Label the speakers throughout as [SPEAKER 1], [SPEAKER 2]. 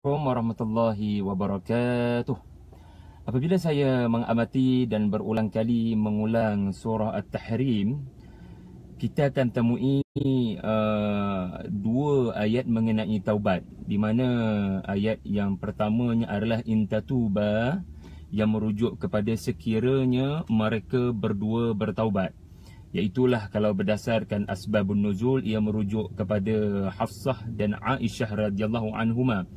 [SPEAKER 1] Assalamualaikum warahmatullahi wabarakatuh. Apabila saya mengamati dan berulang kali mengulang surah At-Tahrim, kita akan temui dua ayat mengenai taubat, di mana ayat yang pertamanya adalah intatuba, yang merujuk kepada sekiranya mereka berdua bertaubat. Iaitulah kalau berdasarkan asbabun nuzul, ia merujuk kepada Hafsah dan Aisyah radhiyallahu anhuma,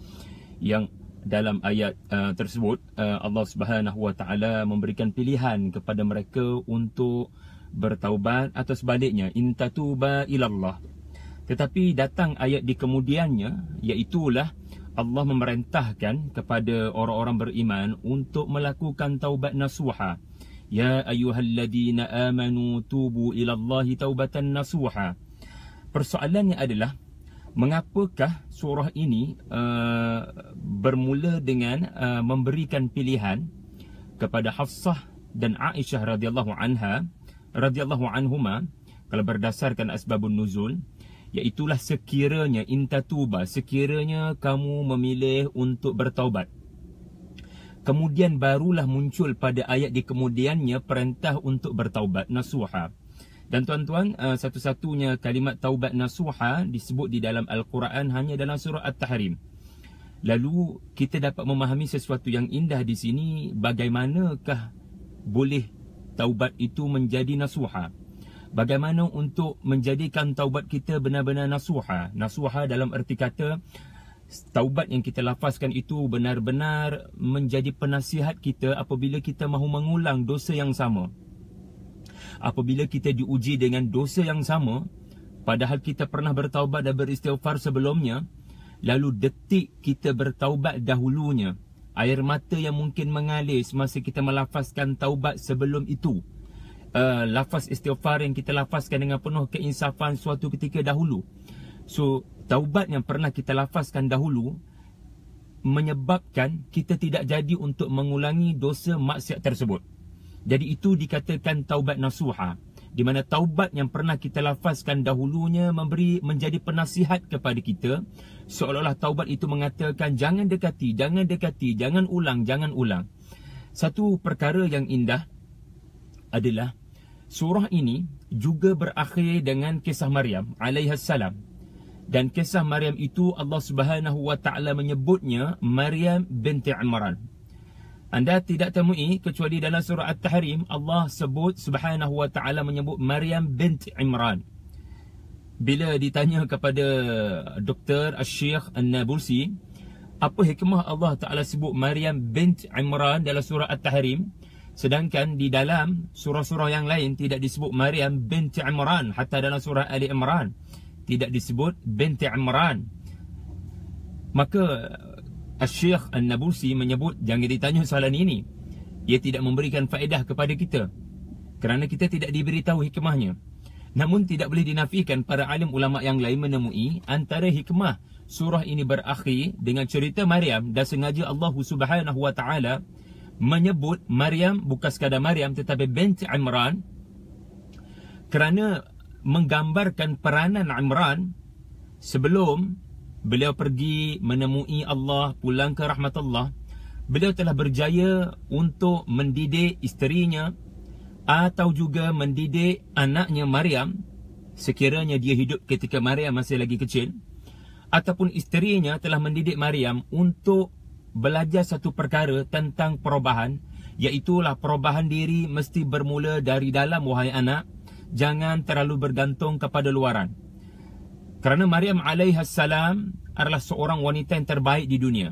[SPEAKER 1] yang dalam ayat tersebut Allah Subhanahu wa taala memberikan pilihan kepada mereka untuk bertaubat atau sebaliknya intatuba ilallah. Tetapi datang ayat di kemudiannya, iaitulah Allah memerintahkan kepada orang-orang beriman untuk melakukan taubat nasuha. Ya ayyuhalladzina amanu tubu ilallahi taubatan nasuha. Persoalannya adalah, mengapakah surah ini bermula dengan memberikan pilihan kepada Hafsah dan Aisyah radhiyallahu anhuma, kalau berdasarkan asbabun nuzul, iaitulah sekiranya intatuba, sekiranya kamu memilih untuk bertaubat. Kemudian barulah muncul pada ayat di kemudiannya perintah untuk bertaubat nasuha. Dan tuan-tuan, satu-satunya kalimat taubat nasuha disebut di dalam Al-Quran hanya dalam surah At-Tahrim. Lalu kita dapat memahami sesuatu yang indah di sini, bagaimanakah boleh taubat itu menjadi nasuha? Bagaimana untuk menjadikan taubat kita benar-benar nasuha? Nasuha dalam erti kata, taubat yang kita lafazkan itu benar-benar menjadi penasihat kita apabila kita mahu mengulang dosa yang sama. Apabila kita diuji dengan dosa yang sama, padahal kita pernah bertaubat dan beristighfar sebelumnya, lalu detik kita bertaubat dahulunya, air mata yang mungkin mengalir semasa kita melafazkan taubat sebelum itu, lafaz istighfar yang kita lafazkan dengan penuh keinsafan suatu ketika dahulu. So, taubat yang pernah kita lafazkan dahulu menyebabkan kita tidak jadi untuk mengulangi dosa maksiat tersebut. Jadi itu dikatakan taubat nasuha, di mana taubat yang pernah kita lafazkan dahulunya menjadi penasihat kepada kita, seolah-olah taubat itu mengatakan jangan dekati, jangan ulang. Satu perkara yang indah adalah surah ini juga berakhir dengan kisah Maryam alaihissalam. Dan kisah Maryam itu Allah Subhanahu wa taala menyebutnya Maryam binti Imran. Anda tidak temui kecuali dalam surah At-Tahrim Allah sebut Subhanahu wa taala menyebut Maryam binti Imran. Bila ditanya kepada Dr. Al-Syekh An-Nabulsi, apa hikmah Allah Taala sebut Maryam binti Imran dalam surah At-Tahrim, sedangkan di dalam surah-surah yang lain tidak disebut Maryam binti Imran, hatta dalam surah Ali Imran tidak disebut binti Imran. Maka Al-Syekh An-Nabulsi menyebut jangan ditanya soalan ini. Ia tidak memberikan faedah kepada kita kerana kita tidak diberitahu hikmahnya. Namun tidak boleh dinafikan para alim ulama yang lain menemui antara hikmah surah ini berakhir dengan cerita Maryam, dan sengaja Allah Subhanahu wa taala menyebut Maryam bukan sekadar Maryam tetapi binti Imran, kerana menggambarkan peranan Imran sebelum beliau pergi menemui Allah, pulang ke rahmatullah. Beliau telah berjaya untuk mendidik isterinya atau juga mendidik anaknya Maryam sekiranya dia hidup ketika Maryam masih lagi kecil, ataupun isterinya telah mendidik Maryam untuk belajar satu perkara tentang perubahan, iaitulah perubahan diri mesti bermula dari dalam, wahai anak. Jangan terlalu bergantung kepada luaran. Kerana Maryam alaihissalam adalah seorang wanita yang terbaik di dunia.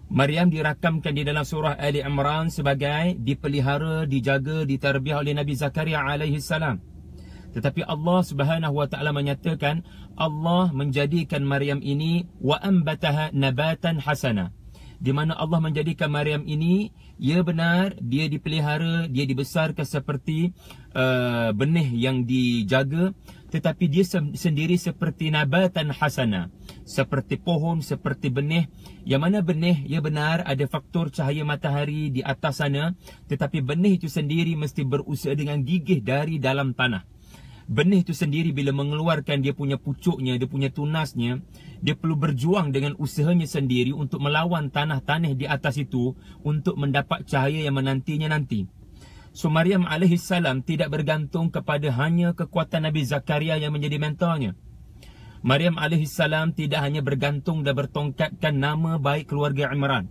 [SPEAKER 1] Maryam dirakamkan di dalam surah Ali Imran sebagai dipelihara, dijaga, diterbiah oleh Nabi Zakaria alaihissalam. Tetapi Allah Subhanahu wa taala menyatakan Allah menjadikan Maryam ini wa ambataha nabatan hasana, di mana Allah menjadikan Maryam ini, ya benar, dia dipelihara, dia dibesarkan seperti benih yang dijaga, tetapi dia sendiri seperti nabatan hasana, seperti pohon, seperti benih, yang mana benih, ya benar, ada faktor cahaya matahari di atas sana, tetapi benih itu sendiri mesti berusaha dengan gigih dari dalam tanah. benih itu sendiri bila mengeluarkan dia punya pucuknya, dia punya tunasnya, dia perlu berjuang dengan usahanya sendiri untuk melawan tanah-tanah di atas itu untuk mendapat cahaya yang menantinya nanti. So Maryam alaihissalam tidak bergantung kepada hanya kekuatan Nabi Zakaria yang menjadi mentornya. Maryam alaihissalam tidak hanya bergantung dan bertongkatkan nama baik keluarga Imran,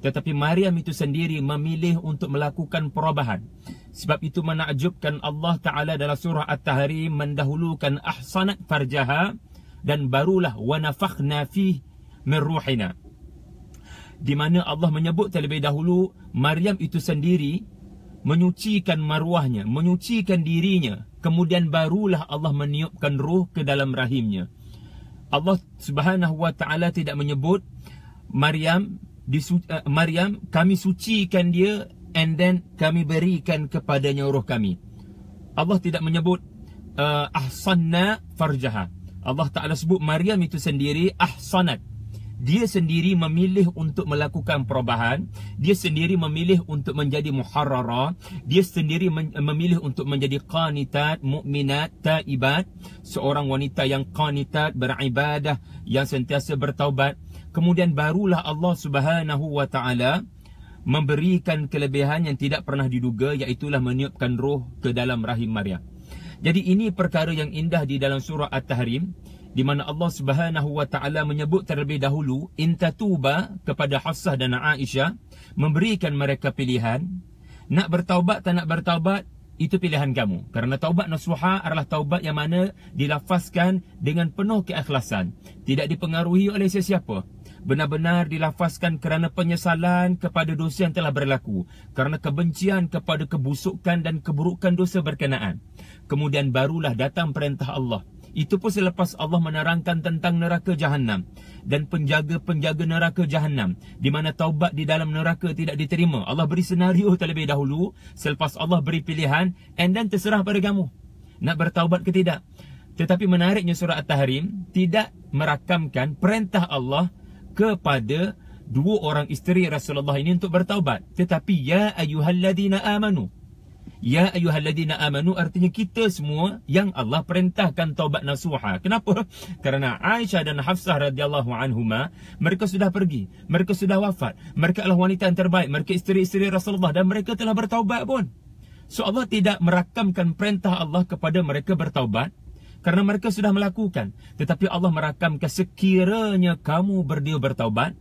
[SPEAKER 1] tetapi Maryam itu sendiri memilih untuk melakukan perubahan. Sebab itu menakjubkan Allah Ta'ala dalam surah At-Tahrim mendahulukan ahsanat farjaha dan barulah wa nafakhna fih min ruhina, di mana Allah menyebut terlebih dahulu Maryam itu sendiri menyucikan maruahnya, menyucikan dirinya, kemudian barulah Allah meniupkan ruh ke dalam rahimnya. Allah Subhanahu wa Ta'ala tidak menyebut Maryam kami sucikan dia and then kami berikan kepadanya roh kami. Allah tidak menyebut ahsanna farjaha. Allah Ta'ala sebut Maryam itu sendiri ahsanat. Dia sendiri memilih untuk melakukan perubahan. Dia sendiri memilih untuk menjadi muharrara. Dia sendiri memilih untuk menjadi qanitat, mu'minat, taibat. Seorang wanita yang qanitat, beribadah, yang sentiasa bertaubat. Kemudian barulah Allah Subhanahu wa Ta'ala memberikan kelebihan yang tidak pernah diduga, iaitulah meniupkan roh ke dalam rahim Maryam. Jadi ini perkara yang indah di dalam surah At-Tahrim, di mana Allah Subhanahu wa Ta'ala menyebut terlebih dahulu intatuba kepada Hafsah dan Aisyah, memberikan mereka pilihan. Nak bertaubat tak nak bertaubat, itu pilihan kamu. Kerana taubat nasuha adalah taubat yang mana dilafazkan dengan penuh keikhlasan, tidak dipengaruhi oleh sesiapa. Benar-benar dilafazkan kerana penyesalan kepada dosa yang telah berlaku, kerana kebencian kepada kebusukan dan keburukan dosa berkenaan. Kemudian barulah datang perintah Allah. Itu pun selepas Allah menerangkan tentang neraka Jahannam dan penjaga-penjaga neraka Jahannam, di mana taubat di dalam neraka tidak diterima. Allah beri senario terlebih dahulu, selepas Allah beri pilihan, and then terserah pada kamu nak bertaubat ke tidak. Tetapi menariknya surah At-Tahrim tidak merakamkan perintah Allah kepada dua orang isteri Rasulullah ini untuk bertaubat, tetapi ya ayyuhalladzina amanu. Ya ayyuhalladzina amanu artinya kita semua yang Allah perintahkan taubat nasuha. Kenapa? Kerana Aisyah dan Hafsah radhiyallahu anhuma, mereka sudah pergi, mereka sudah wafat, mereka adalah wanita yang terbaik, mereka isteri-isteri Rasulullah dan mereka telah bertaubat pun. So Allah tidak merakamkan perintah Allah kepada mereka bertaubat kerana mereka sudah melakukan, tetapi Allah merakamkan sekiranya kamu berdua bertaubat,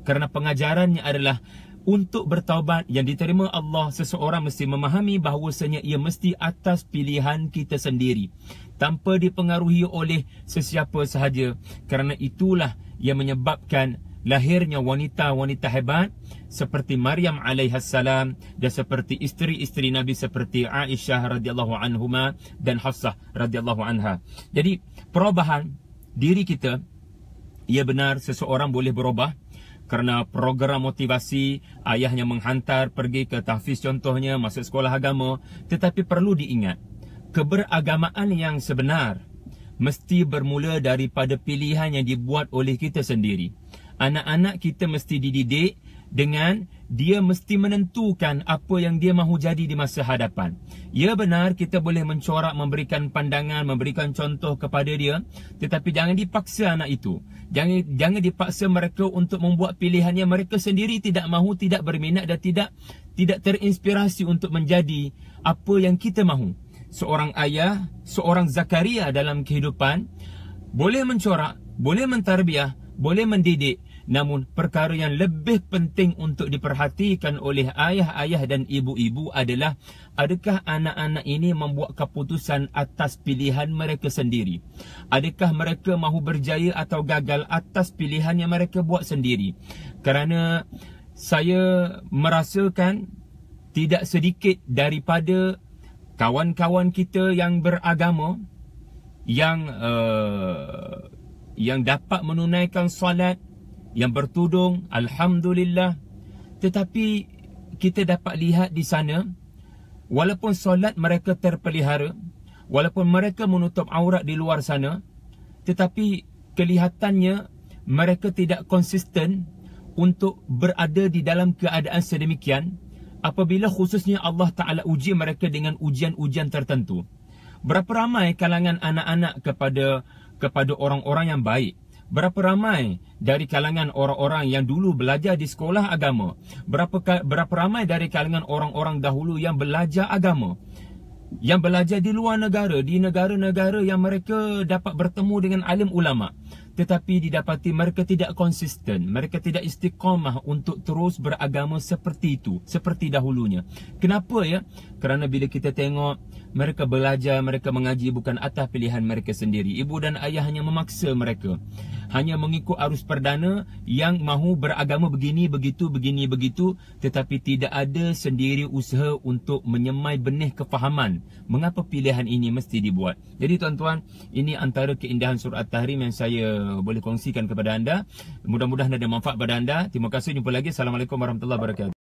[SPEAKER 1] kerana pengajarannya adalah untuk bertaubat yang diterima Allah, seseorang mesti memahami bahawasanya ia mesti atas pilihan kita sendiri, tanpa dipengaruhi oleh sesiapa sahaja. Kerana itulah yang menyebabkan lahirnya wanita-wanita hebat seperti Maryam alaihissalam dan seperti isteri-isteri Nabi seperti Aisyah radhiyallahu anhuma dan Hafsah radhiyallahu anha. Jadi perubahan diri kita, ia benar seseorang boleh berubah kerana program motivasi, ayahnya menghantar pergi ke tahfiz contohnya, masuk sekolah agama. Tetapi perlu diingat, keberagamaan yang sebenar mesti bermula daripada pilihan yang dibuat oleh kita sendiri. Anak-anak kita mesti dididik dengan dia mesti menentukan apa yang dia mahu jadi di masa hadapan. Ya benar, kita boleh mencorak, memberikan pandangan, memberikan contoh kepada dia, tetapi jangan dipaksa anak itu. Jangan dipaksa mereka untuk membuat pilihan yang mereka sendiri tidak mahu, tidak berminat dan tidak terinspirasi untuk menjadi apa yang kita mahu. Seorang ayah, seorang Zakaria dalam kehidupan boleh mencorak, boleh mentarbiah, boleh mendidik, namun perkara yang lebih penting untuk diperhatikan oleh ayah-ayah dan ibu-ibu adalah adakah anak-anak ini membuat keputusan atas pilihan mereka sendiri? Adakah mereka mahu berjaya atau gagal atas pilihan yang mereka buat sendiri? Kerana saya merasakan tidak sedikit daripada kawan-kawan kita yang beragama yang dapat menunaikan solat, yang bertudung, alhamdulillah, tetapi kita dapat lihat di sana, walaupun solat mereka terpelihara, walaupun mereka menutup aurat di luar sana, tetapi kelihatannya mereka tidak konsisten untuk berada di dalam keadaan sedemikian apabila khususnya Allah Ta'ala uji mereka dengan ujian-ujian tertentu. Berapa ramai kalangan anak-anak kepada orang-orang yang baik? Berapa ramai dari kalangan orang-orang yang dulu belajar di sekolah agama? Berapa ramai dari kalangan orang-orang dahulu yang belajar agama? Yang belajar di luar negara, di negara-negara yang mereka dapat bertemu dengan alim ulama, tetapi didapati mereka tidak konsisten, mereka tidak istiqamah untuk terus beragama seperti itu, seperti dahulunya. Kenapa ya? Kerana bila kita tengok mereka belajar, mereka mengaji bukan atas pilihan mereka sendiri. Ibu dan ayah hanya memaksa mereka, hanya mengikut arus perdana yang mahu beragama begini, begitu, tetapi tidak ada sendiri usaha untuk menyemai benih kefahaman mengapa pilihan ini mesti dibuat. Jadi tuan-tuan, ini antara keindahan surah At-Tahrim yang saya boleh kongsikan kepada anda. Mudah-mudahan ada manfaat pada anda. Terima kasih, jumpa lagi. Assalamualaikum warahmatullahi wabarakatuh.